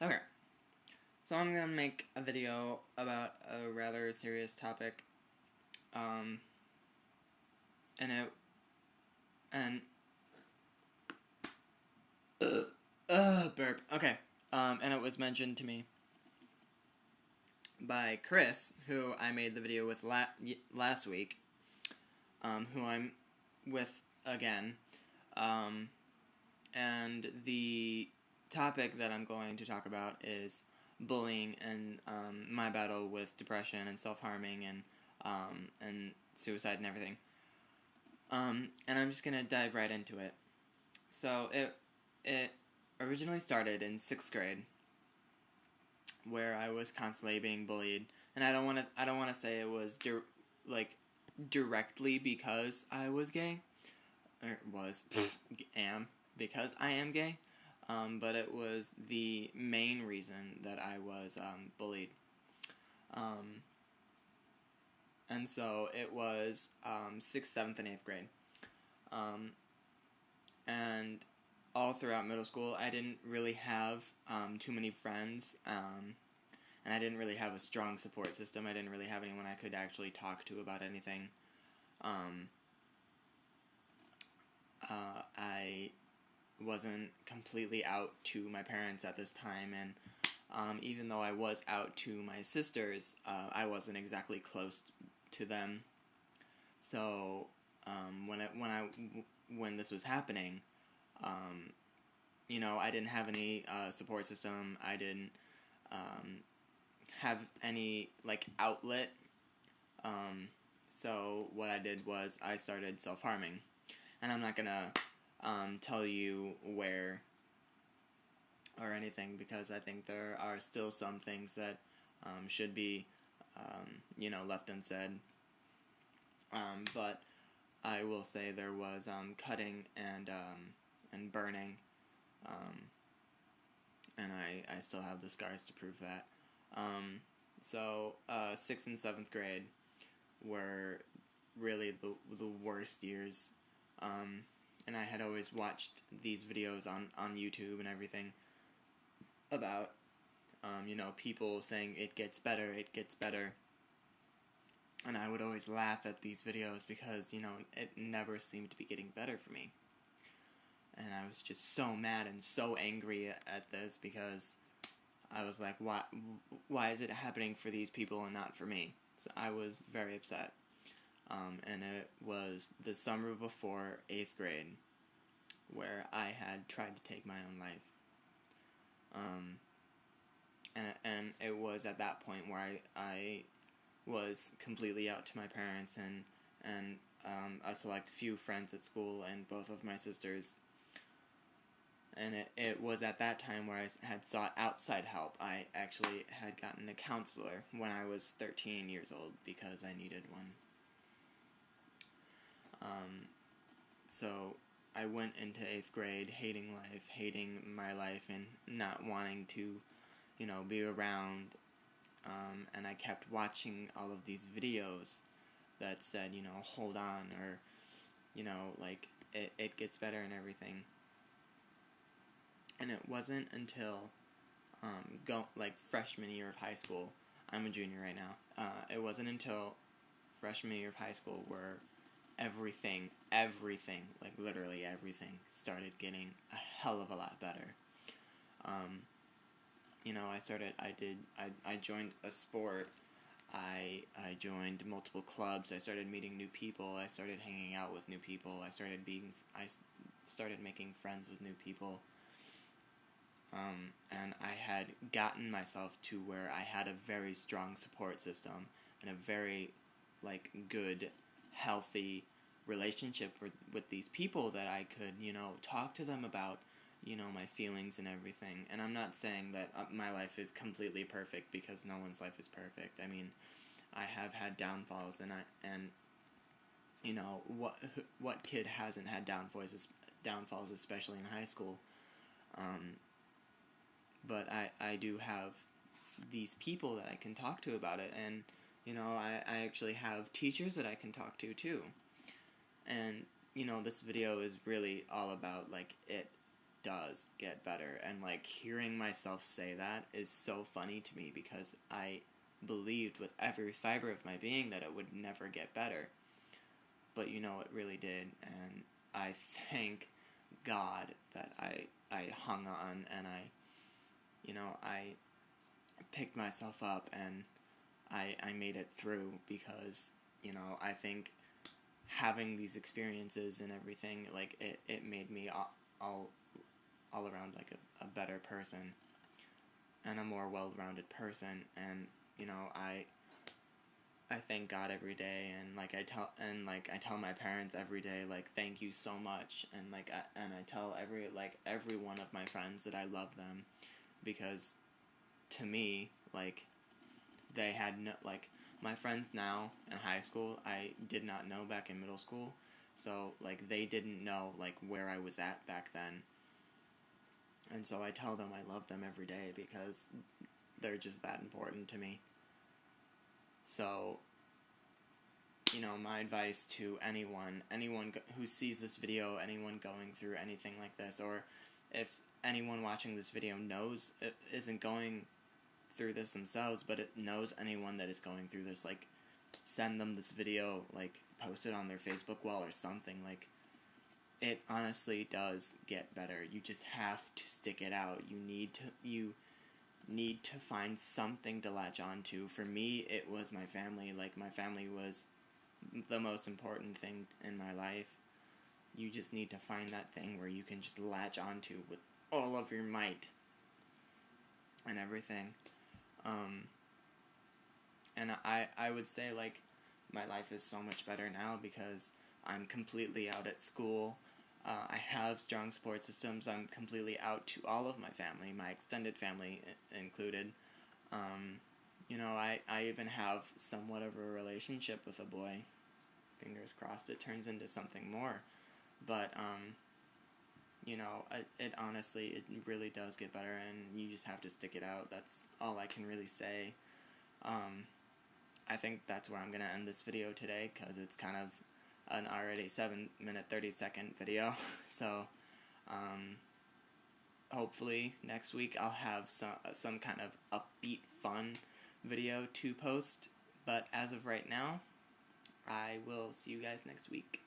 Okay, so I'm gonna make a video about a rather serious topic, um, and it, and, burp, okay, and it was mentioned to me by Chris, who I made the video with last week, who I'm with again, and the topic that I'm going to talk about is bullying and my battle with depression and self-harming and suicide and everything. And I'm just gonna dive right into it. So it originally started in 6th grade, where I was constantly being bullied, and I don't want to say it was directly because I was gay, or am, because I am gay, but it was the main reason that I was bullied. And so it was 6th, 7th, and 8th grade. And all throughout middle school, I didn't really have too many friends, and I didn't really have a strong support system. I didn't really have anyone I could actually talk to about anything. I wasn't completely out to my parents at this time, and even though I was out to my sisters, I wasn't exactly close to them. So when this was happening, I didn't have any support system. I didn't have any outlet. So what I did was I started self-harming, and I'm not gonna tell you where or anything, because I think there are still some things that should be left unsaid. But I will say there was cutting and burning, and I still have the scars to prove that. So 6th and 7th grade were really the worst years, and I had always watched these videos on YouTube and everything about people saying it gets better, and I would always laugh at these videos because it never seemed to be getting better for me, and I was just so mad and so angry at this, because I was like, why is it happening for these people and not for me? So I was very upset. And it was the summer before 8th grade where I had tried to take my own life. And it was at that point where I was completely out to my parents and a select few friends at school and both of my sisters. And it was at that time where I had sought outside help. I actually had gotten a counselor when I was 13 years old because I needed one. So I went into 8th grade hating life, hating my life, and not wanting to, be around. And I kept watching all of these videos that said, hold on, or, it gets better and everything. And it wasn't until freshman year of high school. I'm a junior right now. It wasn't until freshman year of high school where everything, literally everything, started getting a hell of a lot better. I joined a sport. I joined multiple clubs. I started meeting new people. I started hanging out with new people. I started making friends with new people. And I had gotten myself to where I had a very strong support system and a very good, healthy relationship with these people that I could talk to them about my feelings and everything. And I'm not saying that my life is completely perfect, because no one's life is perfect. I mean, I have had downfalls, and what kid hasn't had downfalls, especially in high school. But I do have these people that I can talk to about it, and I actually have teachers that I can talk to too. And this video is really all about it does get better. And, like, hearing myself say that is so funny to me because I believed with every fiber of my being that it would never get better. But, you know, it really did. And I thank God that I hung on and I picked myself up and I made it through because, I think having these experiences and everything, like, it made me all around, like, a better person and a more well-rounded person. And, I thank God every day, and, like, I tell my parents every day, like, thank you so much, and, like, I tell every one of my friends that I love them, because to me, like, they had no, like, my friends now in high school, I did not know back in middle school, so, like, they didn't know, like, where I was at back then, and so I tell them I love them every day, because they're just that important to me. So, my advice to anyone who sees this video, anyone going through anything like this, or if anyone watching this video isn't going through this themselves, but it knows anyone that is going through this, like, send them this video, like, post it on their Facebook wall or something. Like, it honestly does get better. You just have to stick it out. You need to find something to latch on to. For me, it was my family. Like, my family was the most important thing in my life. You just need to find that thing where you can just latch onto with all of your might and everything. And I would say, like, my life is so much better now because I'm completely out at school. I have strong support systems. I'm completely out to all of my family, my extended family included. I even have somewhat of a relationship with a boy. Fingers crossed it turns into something more. But, it honestly, it really does get better, and you just have to stick it out. That's all I can really say. I think that's where I'm going to end this video today, because it's kind of an already 7-minute, 30-second video. So, hopefully next week I'll have some kind of upbeat, fun video to post. But as of right now, I will see you guys next week.